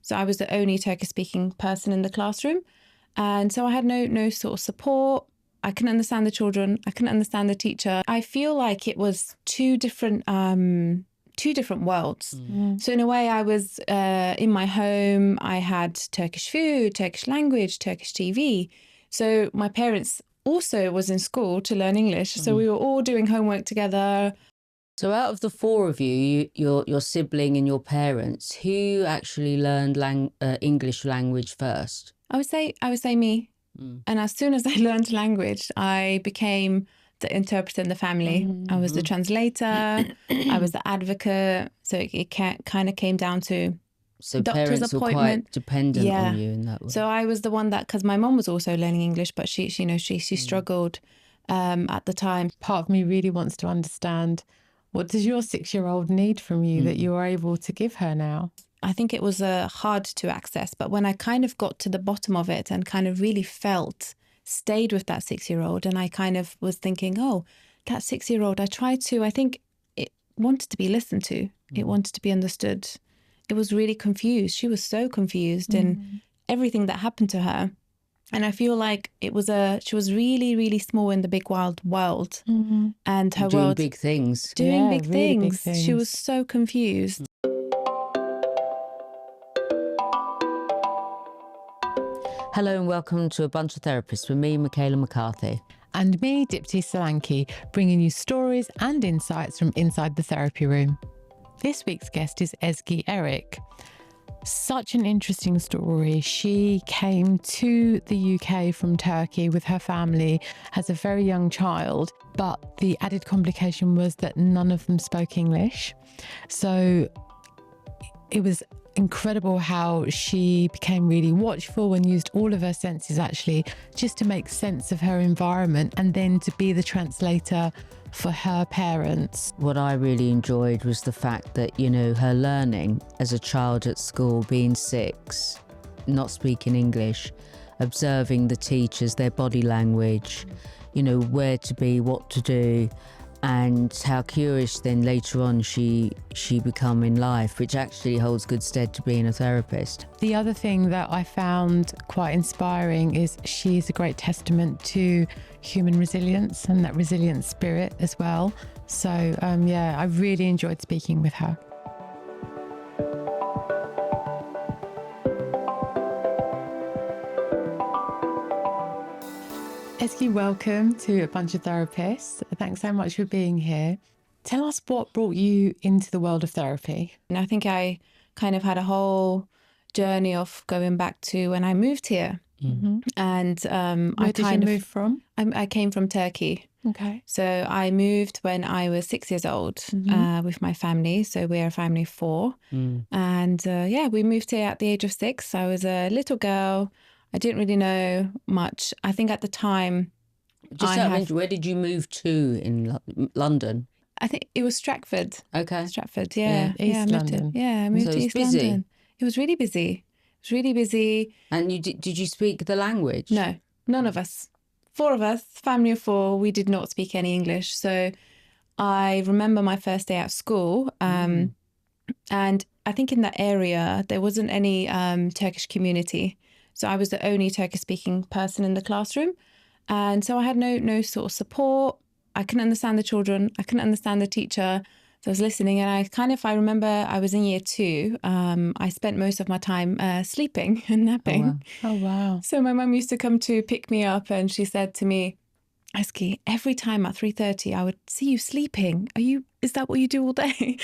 So I was the only Turkish speaking person in the classroom. And so I had no sort of support. I couldn't understand the children. I couldn't understand the teacher. I feel like it was two different worlds. So in a way, I was in my home. I had Turkish food, Turkish language, Turkish TV. So my parents also was in school to learn English. So we were all doing homework together. So out of the four of you, your sibling and your parents, who actually learned English language first? I would say me. And as soon as I learned language, I became the interpreter in the family. I was the translator. I was the advocate. So it kind of came down to doctor's parents appointment. Were quite dependent on you in that way. So I was the one that, because my mom was also learning English, but she struggled at the time. Part of me really wants to understand, what does your 6-year-old need from you that you are able to give her now? I think it was hard to access, but when I kind of got to the bottom of it and kind of really stayed with that 6-year-old, and I kind of was thinking, oh, that 6-year-old, I think it wanted to be listened to. It wanted to be understood. It was really confused. She was so confused in everything that happened to her. And I feel like she was really, really small in the big wild world. And her doing world. Big things. Doing big really things. big things. She was so confused. Hello and welcome to A Bunch of Therapists with me, Michaela McCarthy. And me, Dipti Solanki, bringing you stories and insights from inside the therapy room. This week's guest is Ezgi Erik. Such an interesting story. She came to the UK from Turkey with her family as a very young child, but the added complication was that none of them spoke English. So it was incredible how she became really watchful and used all of her senses actually just to make sense of her environment and then to be the translator for her parents. What I really enjoyed was the fact that, her learning as a child at school, being 6, not speaking English, observing the teachers, their body language, where to be, what to do, and how curious then later on she become in life, which actually holds good stead to being a therapist. The other thing that I found quite inspiring is she's a great testament to human resilience and that resilient spirit as well. So I really enjoyed speaking with her. Ezgi, welcome to A Bunch of Therapists. Thanks so much for being here. Tell us what brought you into the world of therapy. And I think I kind of had a whole journey of going back to when I moved here. And Where did you move from? I came from Turkey. Okay. So I moved when I was 6 years old with my family. So we're a family of 4. And we moved here at the age of 6. I was a little girl. I didn't really know much. I think at the time... Where did you move to in London? I think it was Stratford. Okay. Stratford, yeah. East London. I moved to East busy. London. It was really busy. It was really busy. And did you speak the language? No, none of us. 4 of us, family of 4, we did not speak any English. So I remember my first day at school. And I think in that area, there wasn't any Turkish community. So I was the only Turkish speaking person in the classroom. And so I had no sort of support. I couldn't understand the children. I couldn't understand the teacher. So I was listening, and I remember I was in year 2. I spent most of my time sleeping and napping. Oh, wow. So my mum used to come to pick me up, and she said to me, Ezgi, every time at 3:30, I would see you sleeping. Is that what you do all day?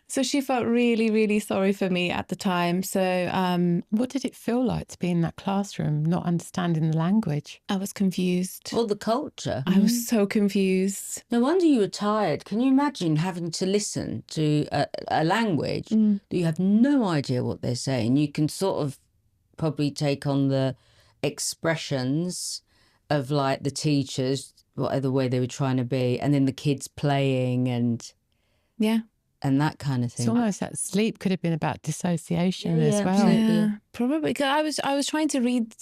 So she felt really, really sorry for me at the time. So what did it feel like to be in that classroom, not understanding the language? I was confused. Or the culture. I was so confused. No wonder you were tired. Can you imagine having to listen to a language that you have no idea what they're saying? You can sort of probably take on the expressions of like the teachers, whatever way they were trying to be, and then the kids playing and that kind of thing. It's almost that sleep could have been about dissociation as well. Yeah, probably. Because I was trying to read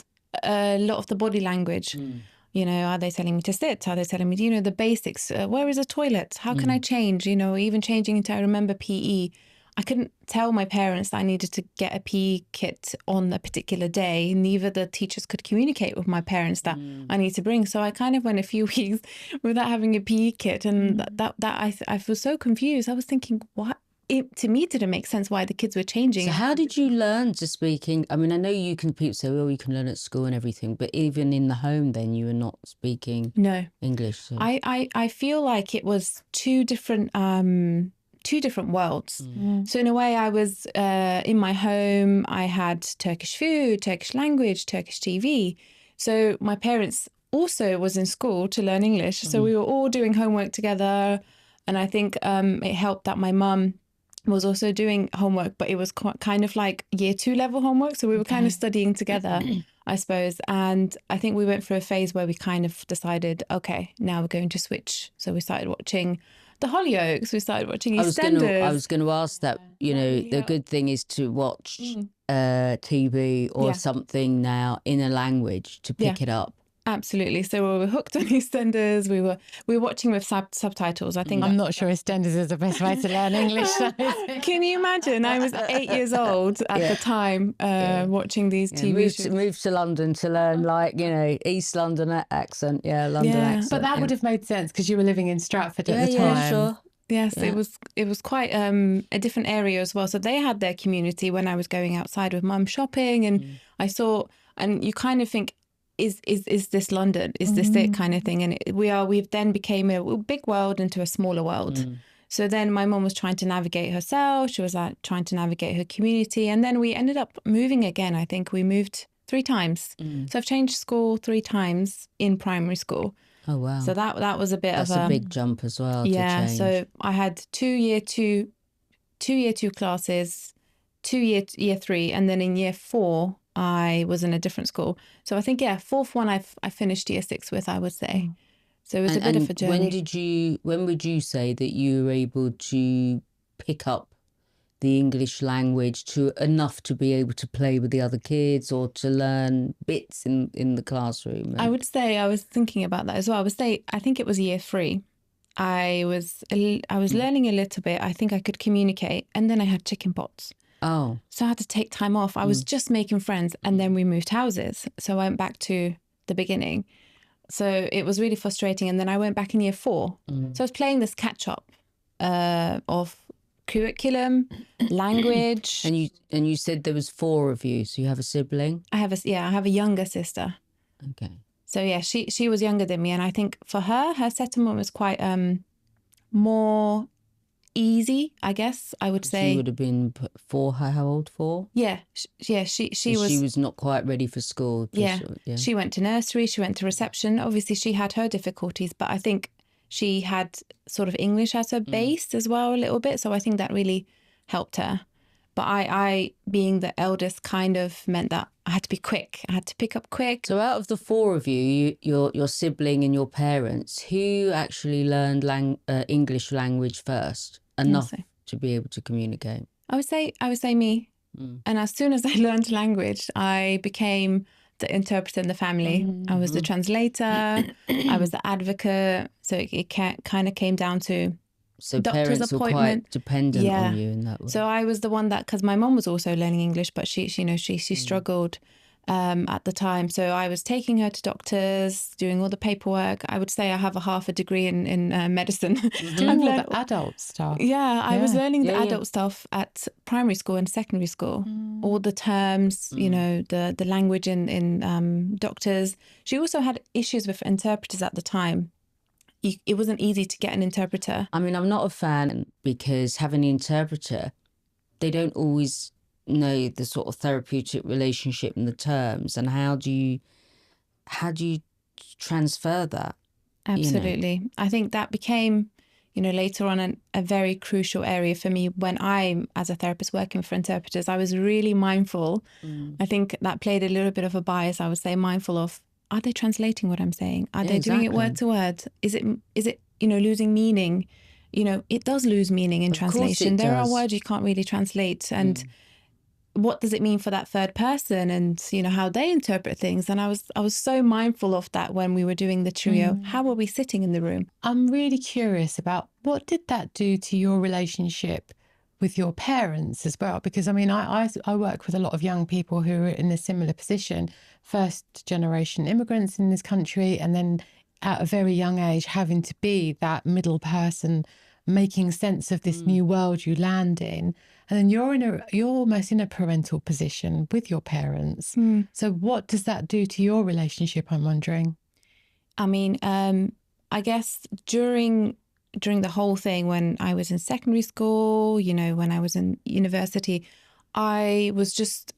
a lot of the body language. Are they telling me to sit? Are they telling me, the basics? Where is a toilet? How can I change? Even changing into, I remember PE. I couldn't tell my parents that I needed to get a PE kit on a particular day. Neither the teachers could communicate with my parents that I need to bring. So I kind of went a few weeks without having a PE kit, and I was so confused. I was thinking, what? It to me didn't make sense why the kids were changing. So how did you learn to speak I mean, I know people say, well, you can learn at school and everything, but even in the home then you were not speaking English. So. I feel like it was two different worlds. So in a way, I was in my home, I had Turkish food, Turkish language, Turkish TV. So my parents also was in school to learn English. So we were all doing homework together. And I think it helped that my mum was also doing homework, but it was kind of like year 2 level homework. So we were kind of studying together, I suppose. And I think we went through a phase where we kind of decided, okay, now we're going to switch. So we started watching the Hollyoaks, we started watching EastEnders. I was going to ask that, the good thing is to watch TV or something now in a language to pick it up. Absolutely. So we were hooked on EastEnders. We were watching with subtitles. I think I'm not sure EastEnders is the best way to learn English. Can you imagine? I was 8 years old at the time watching these TV shows. Moved to London to learn East London accent. Yeah, London accent. But that would have made sense because you were living in Stratford at the time. Yeah, sure. Yes, it was quite a different area as well. So they had their community when I was going outside with mum shopping, and I saw, and you kind of think, is this London? Is this it kind of thing? And we've then became a big world into a smaller world. So then my mum was trying to navigate herself. She was trying to navigate her community. And then we ended up moving again. I think we moved 3 times. So I've changed school 3 times in primary school. Oh, wow. So that was a bit That's a big jump as well. Yeah. To change. So I had 2 year 2 classes, 2 year 3. And then in year 4, I was in a different school. So I think, 4th one I finished year 6 with, I would say. So it was a bit of a journey. When would you say that you were able to pick up the English language enough to be able to play with the other kids or to learn bits in the classroom? I would say, I was thinking about that as well. I think it was year 3. I was learning a little bit. I think I could communicate, and then I had chicken pox. Oh. So I had to take time off. I was just making friends, and then we moved houses. So I went back to the beginning. So it was really frustrating. And then I went back in year 4. So I was playing this catch up of curriculum, language. And you said there was 4 of you. So you have a sibling? I have a younger sister. Okay. So yeah, she was younger than me. And I think for her settlement was quite more easy, I guess I would say. She would have been 4, how old, 4? Yeah, she was not quite ready for school. She went to nursery, she went to reception. Obviously she had her difficulties, but I think she had sort of English as her base as well a little bit, so I think that really helped her. But I being the eldest kind of meant that I had to be quick. I had to pick up quick. So out of the 4 of you, your sibling and your parents, who actually learned English language first enough to be able to communicate? I would say me. And as soon as I learned language, I became the interpreter in the family. I was the translator. I was the advocate. So it kind of came down to doctor's parents appointment. Were quite dependent on you in that way. So I was the one that, because my mom was also learning English, but she struggled at the time. So I was taking her to doctors, doing all the paperwork. I would say I have a half a degree in medicine. Doing all the adult stuff. Yeah, I was learning the adult stuff at primary school and secondary school. All the terms, the language in doctors. She also had issues with interpreters at the time. It wasn't easy to get an interpreter. I mean, I'm not a fan because having an interpreter, they don't always know the sort of therapeutic relationship and the terms, and how do you transfer that? Absolutely. I think that became, later on a very crucial area for me when I'm, as a therapist working for interpreters. I was really mindful. I think that played a little bit of a bias, I would say, mindful of, are they translating what I'm saying? Are they doing it word to word? Is it losing meaning? It does lose meaning in translation. There are words you can't really translate, and what does it mean for that third person, and how they interpret things. And I was so mindful of that when we were doing the trio. How were we sitting in the room? I'm really curious about, what did that do to your relationship with your parents as well? Because I mean, I work with a lot of young people who are in a similar position, first generation immigrants in this country, and then at a very young age having to be that middle person, making sense of this new world you land in. And then you're almost in a parental position with your parents. So what does that do to your relationship, I'm wondering? I mean, I guess during the whole thing, when I was in secondary school, you know, when I was in university, I was just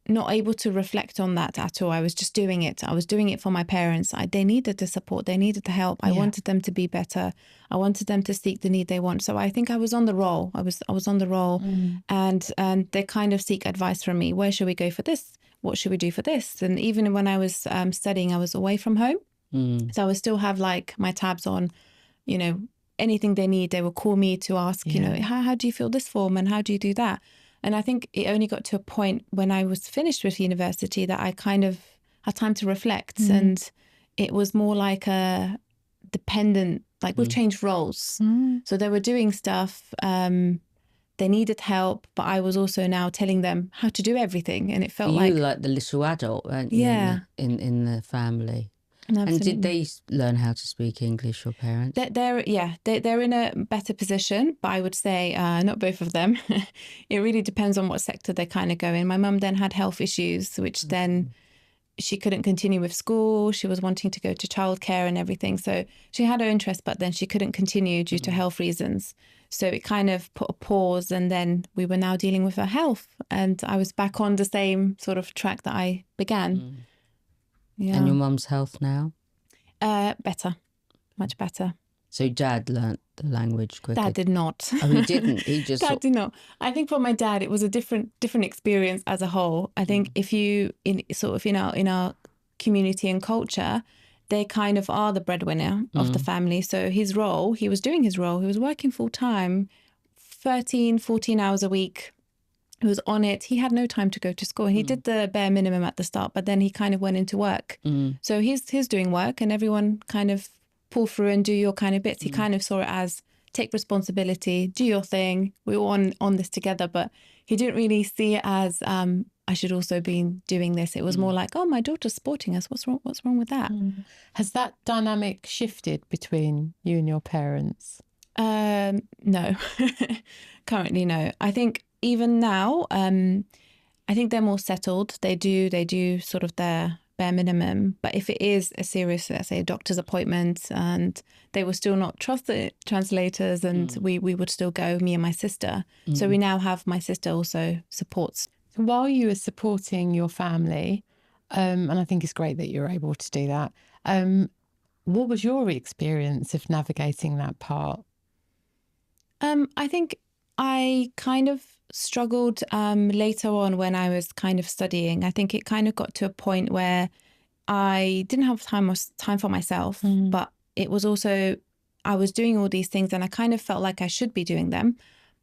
not able to reflect on that at all. I was just doing it. I was doing it for my parents. They needed the support. They needed the help. I wanted them to be better. I wanted them to seek the need they want. So I think I was on the roll. I was on the roll, and they kind of seek advice from me. Where should we go for this? What should we do for this? And even when I was studying, I was away from home. So I would still have like my tabs on, you know, anything they need. They would call me to ask, you know, how do you fill this form and how do you do that? And I think it only got to a point when I was finished with university that I kind of had time to reflect. And it was more like a dependent, like we've changed roles. So they were doing stuff, they needed help, but I was also now telling them how to do everything. And it felt you like the little adult, weren't you, in the family? Absolutely. And did they learn how to speak English, your parents? They're in a better position, but I would say not both of them. It really depends on what sector they kind of go in. My mum then had health issues, which then she couldn't continue with school. She was wanting to go to childcare and everything. So she had her interest, but then she couldn't continue due to health reasons. So it kind of put a pause, and then we were now dealing with her health. And I was back on the same sort of track that I began. Yeah. And your mum's health now? Better, much better. So Dad learnt the language quickly? Dad did not. Oh, he didn't? He just... Dad did not. I think for my dad, it was a different experience as a whole. I think if you, in our community and culture, they kind of are the breadwinner of the family. So his role, he was doing his role. He was working full time, 13, 14 hours a week. He was on it. He had no time to go to school. He did the bare minimum at the start, but then he kind of went into work. So he's doing work, and everyone kind of pull through and do your kind of bits. He kind of saw it as take responsibility, do your thing. We're all on this together, but he didn't really see it as I should also be doing this. It was more like, oh, my daughter's sporting us. What's wrong with that? Has that dynamic shifted between you and your parents? No, currently no. I think even now, I think they're more settled. They do sort of their bare minimum. But if it is a serious, let's say, a doctor's appointment, and they will still not trust the translators, and we would still go, me and my sister. So we now have my sister also supports. So while you were supporting your family, and I think it's great that you're able to do that, what was your experience of navigating that part? I think I kind of struggled later on when I was kind of studying. I think it kind of got to a point where I didn't have time for myself, but it was also, I was doing all these things and I kind of felt like I should be doing them,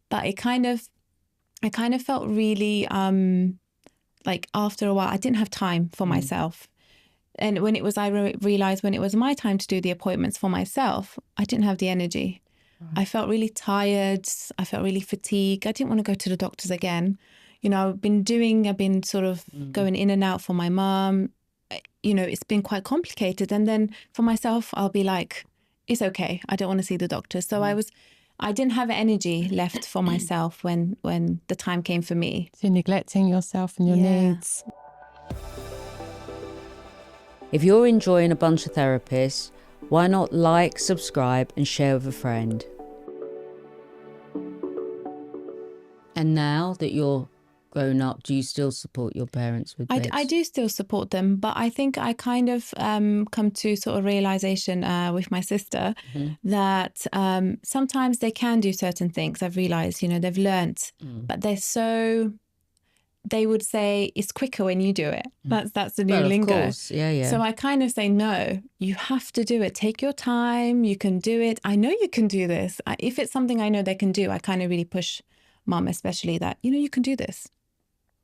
but I kind of felt really like after a while I didn't have time for myself. And when it was, I realized when it was my time to do the appointments for myself, I didn't have the energy. I felt really tired. I felt really fatigued. I didn't want to go to the doctors again. You know, I've been sort of going in and out for my mum. You know, it's been quite complicated. And then for myself, I'll be like, it's okay. I don't want to see the doctor. So I didn't have energy left for myself when the time came for me. So you're neglecting yourself and your needs. If you're enjoying A Bunch of Therapists, why not like, subscribe and share with a friend? And now that you're grown up, do you still support your parents with bits? I do still support them, but I think I kind of come to sort of realisation with my sister that sometimes they can do certain things. I've realised, you know, they've learnt, but they would say it's quicker when you do it. That's the new lingo. Of course. Yeah. So I kind of say, no, you have to do it. Take your time. You can do it. I know you can do this. If it's something I know they can do, I kind of really push Mum especially that, you know, you can do this.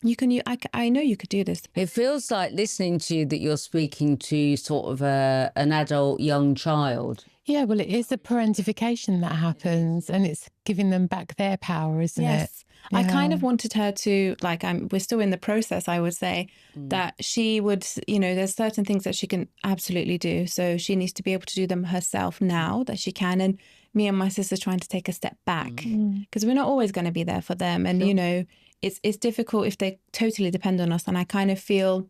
I know you could do this. It feels like listening to you that you're speaking to sort of an adult young child. Yeah, well, it is a parentification that happens, and it's giving them back their power, isn't it? Yes. I kind Yeah. of wanted her to, like, we're still in the process, I would say, that she would, you know, there's certain things that she can absolutely do. So she needs to be able to do them herself now that she can. And me and my sister trying to take a step back because we're not always going to be there for them. And, you know, it's difficult if they totally depend on us. And I kind of feel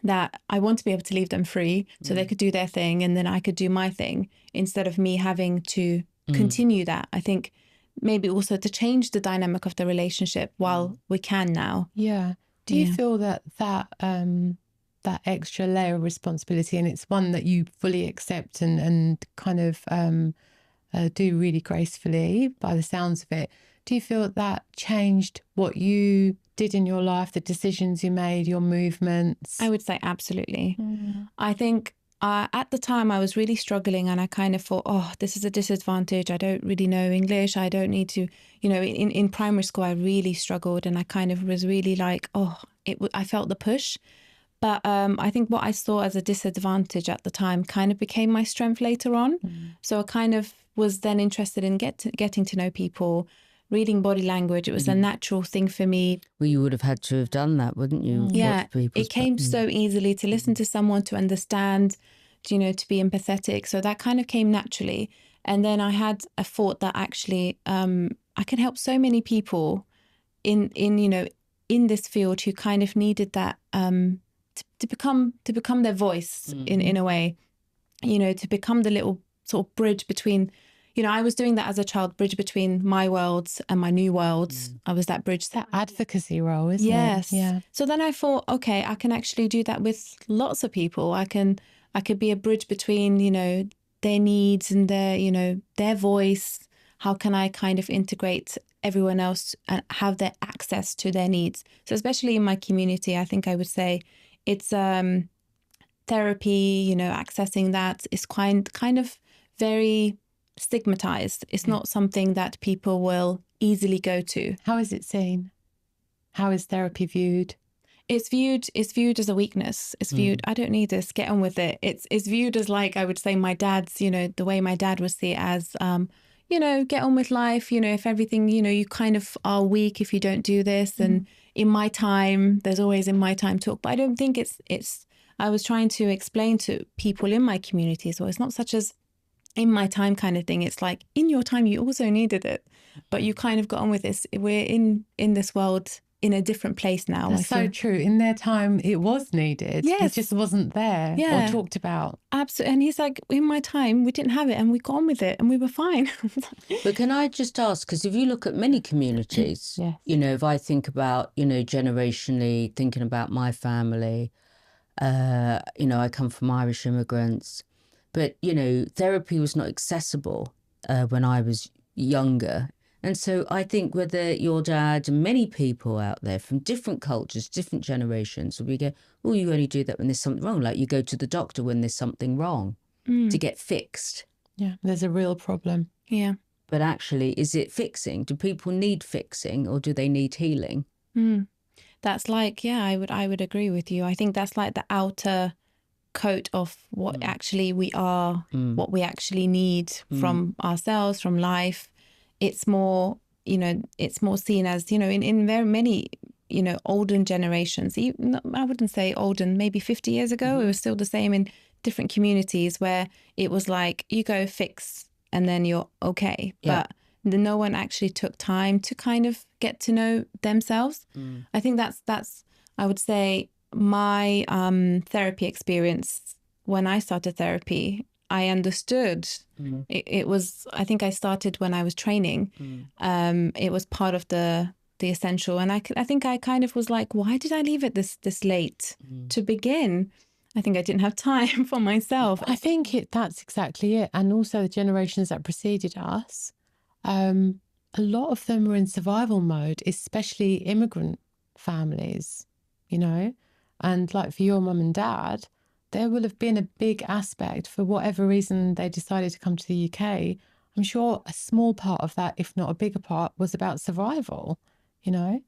that I want to be able to leave them free so they could do their thing and then I could do my thing instead of me having to continue that. I think maybe also to change the dynamic of the relationship while we can now. Yeah. Do you feel that that extra layer of responsibility, and it's one that you fully accept and kind of do really gracefully by the sounds of it, do you feel that changed what you did in your life, the decisions you made, your movements? I would say absolutely. I think at the time I was really struggling and I kind of thought, oh, this is a disadvantage. I don't really know English. I don't need to, you know, in primary school, I really struggled and I kind of was really like, oh, I felt the push. But I think what I saw as a disadvantage at the time kind of became my strength later on. So I kind of was then interested in getting to know people, reading body language. It was a natural thing for me. Well, you would have had to have done that, wouldn't you? Yeah, Watch people's it came so easily to listen to someone, to understand, you know, to be empathetic. So that kind of came naturally. And then I had a thought that actually I can help so many people in you know, in this field who kind of needed that to become their voice in a way, you know, to become the little sort of bridge between. You know, I was doing that as a child, bridge between my worlds and my new worlds. I was that bridge. That advocacy role, isn't it? Yes. Yeah. So then I thought, okay, I can actually do that with lots of people. I could be a bridge between, you know, their needs and their, you know, their voice. How can I kind of integrate everyone else and have their access to their needs? So especially in my community, I think I would say it's therapy, you know, accessing that is kind of very stigmatized. It's not something that people will easily go to. How is it seen? How is therapy viewed? It's viewed as a weakness. It's viewed, I don't need this, get on with it. It's viewed as, like, I would say my dad's, you know, the way my dad would see it as, you know, get on with life. You know, if everything, you know, you kind of are weak if you don't do this. And in my time, there's always in my time talk. But I don't think it's, I was trying to explain to people in my community as well. It's not such as in my time kind of thing. It's like in your time, you also needed it, but you kind of got on with this. We're in this world in a different place now. That's so true. In their time, it was needed. Yes. It just wasn't there or talked about. Absolutely. And he's like, in my time, we didn't have it and we got on with it and we were fine. But can I just ask, because if you look at many communities, Yes. you know, if I think about, you know, generationally, thinking about my family, you know, I come from Irish immigrants, but, you know, therapy was not accessible when I was younger. And so I think whether your dad and many people out there from different cultures, different generations, we go, oh, you only do that when there's something wrong. Like you go to the doctor when there's something wrong to get fixed. Yeah, there's a real problem. Yeah. But actually, is it fixing? Do people need fixing or do they need healing? That's like, yeah, I would agree with you. I think that's like the outer coat of what actually we are, what we actually need from ourselves, from life. It's more, you know, it's more seen as, you know, in very many, you know, older generations, even, I wouldn't say older, maybe 50 years ago, it was still the same in different communities where it was like, you go fix and then you're okay. Yeah. But no one actually took time to kind of get to know themselves. I think that's, I would say, my therapy experience. When I started therapy, I understood it was, I think I started when I was training. It was part of the essential. And I think I kind of was like, why did I leave it this late to begin? I think I didn't have time for myself. I think that's exactly it. And also the generations that preceded us, a lot of them were in survival mode, especially immigrant families, you know. And like for your mum and dad, there will have been a big aspect for whatever reason they decided to come to the UK. I'm sure a small part of that, if not a bigger part, was about survival, you know.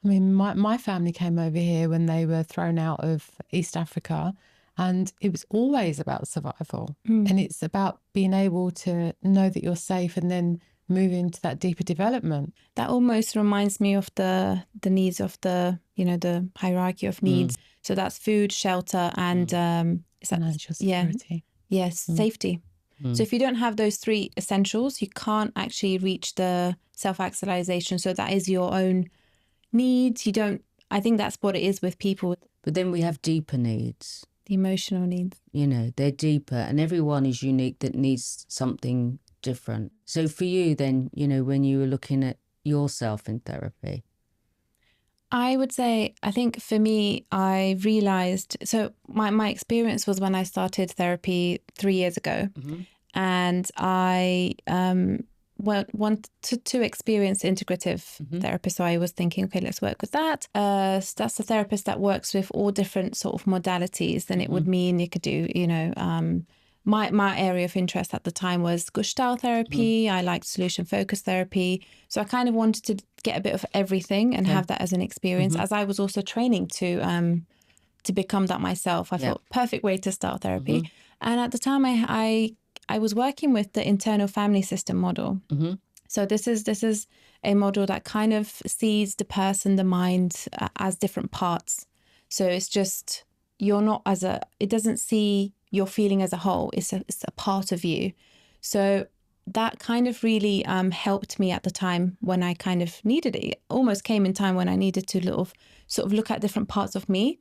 I mean, my family came over here when they were thrown out of East Africa And it was always about survival. And it's about being able to know that you're safe and then move into that deeper development. That almost reminds me of the needs of the, the hierarchy of needs. So that's food, shelter, and is that Financial security. Yes, safety. So if you don't have those three essentials, you can't actually reach the self-actualization. So that is your own needs. I think that's what it is with people. But then we have deeper needs. The emotional needs. They're deeper, and everyone is unique that needs something different. So for you then, when you were looking at yourself in therapy? I would say, I think for me, I realized, so my experience was when I started therapy 3 years ago, and I wanted to experience integrative therapy. So I was thinking, okay, let's work with that. That's a therapist that works with all different sort of modalities. Then it would mean you could do, my area of interest at the time was Gestalt therapy. I liked solution-focused therapy. So I kind of wanted to get a bit of everything and have that as an experience, as I was also training to become that myself. I thought, perfect way to start therapy. And at the time, I was working with the internal family system model. So this is a model that kind of sees the person, the mind, as different parts. So it's just, it doesn't see your feeling as a whole. It's a part of you. So that kind of really helped me at the time when I kind of needed it. It almost came in time when I needed to sort of look at different parts of me.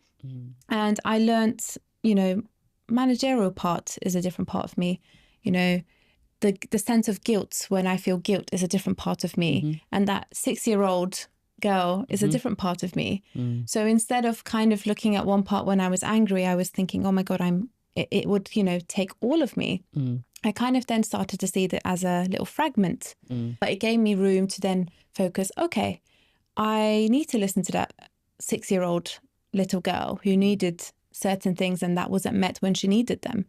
And I learned, managerial part is a different part of me. The sense of guilt when I feel guilt is a different part of me. And that 6-year-old girl is a different part of me. So instead of kind of looking at one part when I was angry, I was thinking, oh my God, it would, take all of me. I kind of then started to see that as a little fragment, but it gave me room to then focus, okay, I need to listen to that 6-year-old little girl who needed certain things and that wasn't met when she needed them.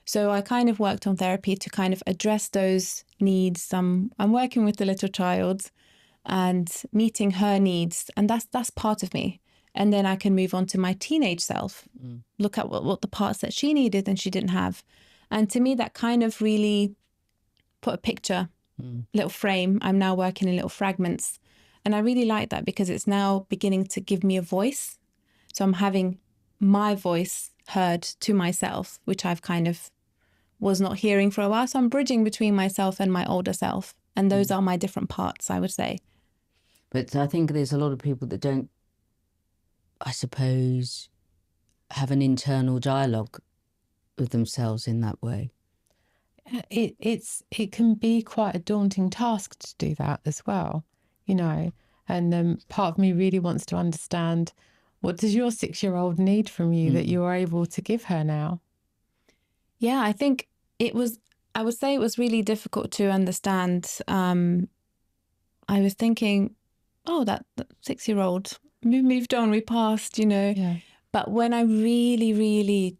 So I kind of worked on therapy to kind of address those needs. I'm working with the little child and meeting her needs, and that's part of me. And then I can move on to my teenage self, look at what the parts that she needed and she didn't have. And to me, that kind of really put a picture, little frame. I'm now working in little fragments. And I really like that because it's now beginning to give me a voice. So I'm having my voice heard to myself, which I've kind of was not hearing for a while. So I'm bridging between myself and my older self. And those are my different parts, I would say. But I think there's a lot of people that don't, I suppose, have an internal dialogue with themselves in that way. It can be quite a daunting task to do that as well, and part of me really wants to understand, what does your 6-year-old need from you that you're able to give her now? Yeah, I think I would say it was really difficult to understand. I was thinking, oh, that 6-year-old, we moved on, we passed, Yeah. But when I really,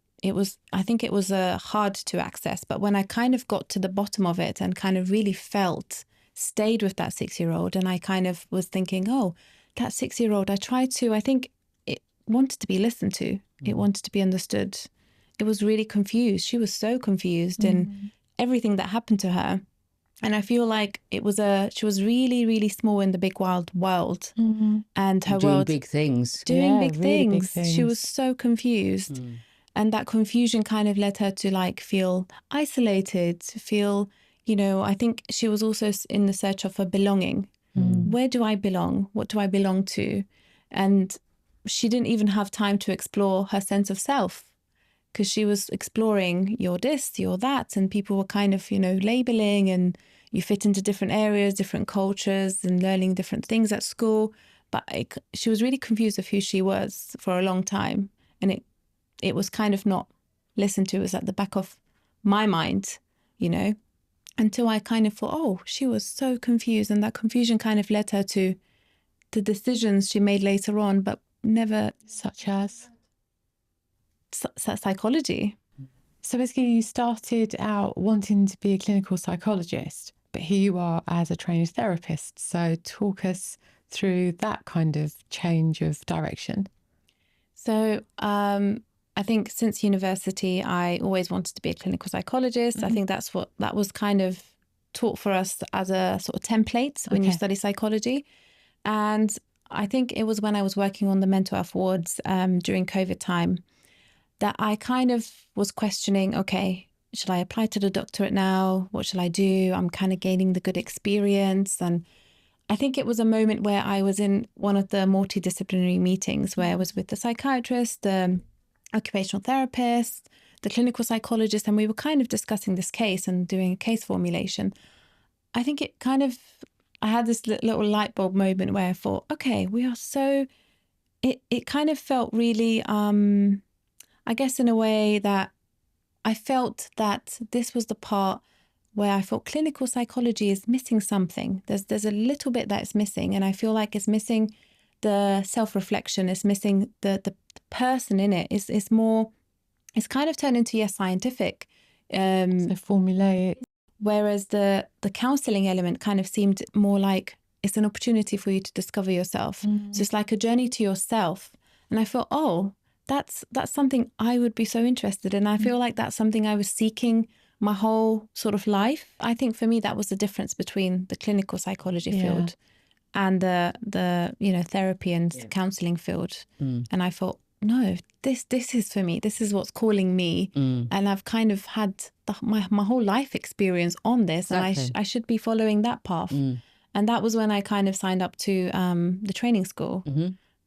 I think it was hard to access. But when I kind of got to the bottom of it and kind of really stayed with that 6-year-old, and I kind of was thinking, oh, that 6-year-old, I think it wanted to be listened to. It wanted to be understood. It was really confused. She was so confused in everything that happened to her. And I feel like she was really, really small in the big wild world. And her doing world. Big things. Doing Yeah, big really big things. She things. was so confused. And that confusion kind of led her to feel isolated, to feel, I think she was also in the search of a belonging. Where do I belong? What do I belong to? And she didn't even have time to explore her sense of self, because she was exploring you're this, you're that, and people were kind of, labeling, and you fit into different areas, different cultures, and learning different things at school. But she was really confused of who she was for a long time. And it was kind of not listened to. It was at the back of my mind, until I kind of thought, oh, she was so confused. And that confusion kind of led her to the decisions she made later on, but never. Such as? Psychology. So basically you started out wanting to be a clinical psychologist, but here you are as a trained therapist. So talk us through that kind of change of direction. So I think since university, I always wanted to be a clinical psychologist. I think that was kind of taught for us as a sort of template when you study psychology. And I think it was when I was working on the mental health wards during COVID time that I kind of was questioning, okay, should I apply to the doctorate now? What shall I do? I'm kind of gaining the good experience. And I think it was a moment where I was in one of the multidisciplinary meetings where I was with the psychiatrist, the occupational therapist, the clinical psychologist, and we were kind of discussing this case and doing a case formulation. I think I had this little light bulb moment where I thought, okay, we are so, it kind of felt really, I guess in a way that I felt that this was the part where I thought clinical psychology is missing something. There's a little bit that's missing, and I feel like it's missing the self-reflection, it's missing the person in it. It's more, it's kind of turned into scientific. So formulaic. Whereas the counselling element kind of seemed more like it's an opportunity for you to discover yourself. So it's like a journey to yourself. And I thought, oh, that's something I would be so interested in. I feel like that's something I was seeking my whole sort of life. I think for me, that was the difference between the clinical psychology field and the therapy and counselling field. And I thought, no, this is for me. This is what's calling me. And I've kind of had my whole life experience on this. Exactly. And I should be following that path. And that was when I kind of signed up to the training school.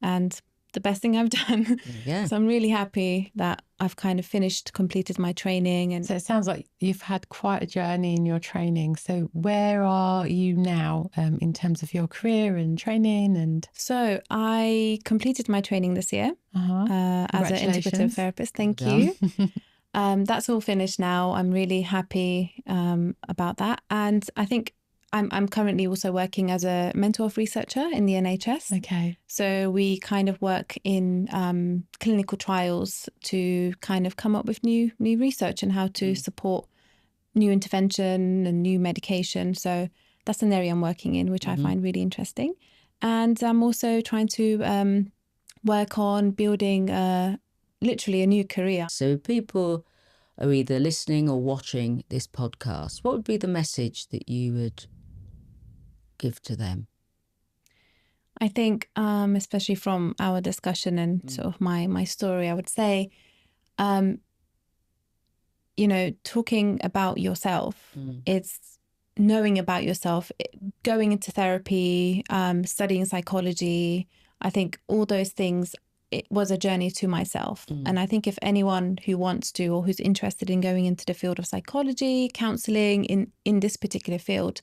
And the best thing I've done. So I'm really happy that I've kind of completed my training. And so it sounds like you've had quite a journey in your training. So where are you now in terms of your career and training? And so I completed my training this year as an integrative therapist. Thank you. That's all finished now. I'm really happy about that. And I think I'm currently also working as a mental health researcher in the NHS. Okay. So we kind of work in clinical trials to kind of come up with new research and how to support new intervention and new medication. So that's an area I'm working in, which I find really interesting. And I'm also trying to work on building literally a new career. So people are either listening or watching this podcast, what would be the message that you would give to them? I think, especially from our discussion and sort of my story, I would say, talking about yourself, it's knowing about yourself, going into therapy, studying psychology. I think all those things, it was a journey to myself. And I think if anyone who wants to or who's interested in going into the field of psychology, counselling in this particular field,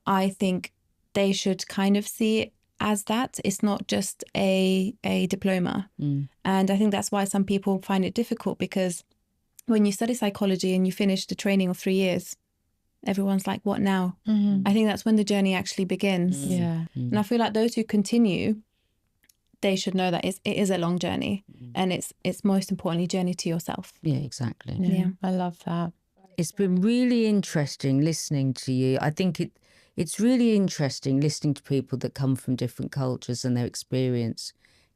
I think they should kind of see it as that. It's not just a diploma. And I think that's why some people find it difficult, because when you study psychology and you finish the training of 3 years, everyone's like, what now? I think that's when the journey actually begins. And I feel like those who continue, they should know that it is a long journey, and it's most importantly journey to yourself. Yeah, exactly. Yeah, I love that. It's been really interesting listening to you. I think it's really interesting listening to people that come from different cultures and their experience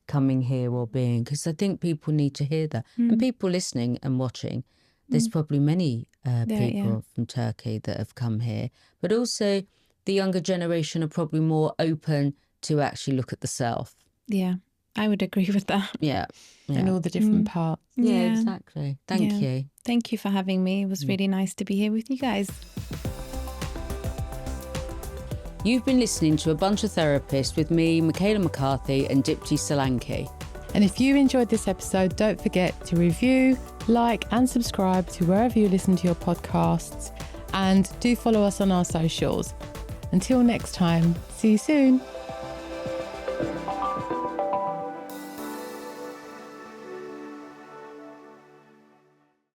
coming here or being, because I think people need to hear that. And people listening and watching, there's probably many people from Turkey that have come here, but also the younger generation are probably more open to actually look at the self. Yeah, I would agree with that. Yeah. And all the different parts. Yeah, exactly. Thank you. Thank you for having me. It was really nice to be here with you guys. You've been listening to A Bunch of Therapists with me, Michaela McCarthy, and Dipti Solanki. And if you enjoyed this episode, don't forget to review, like and subscribe to wherever you listen to your podcasts. And do follow us on our socials. Until next time, see you soon.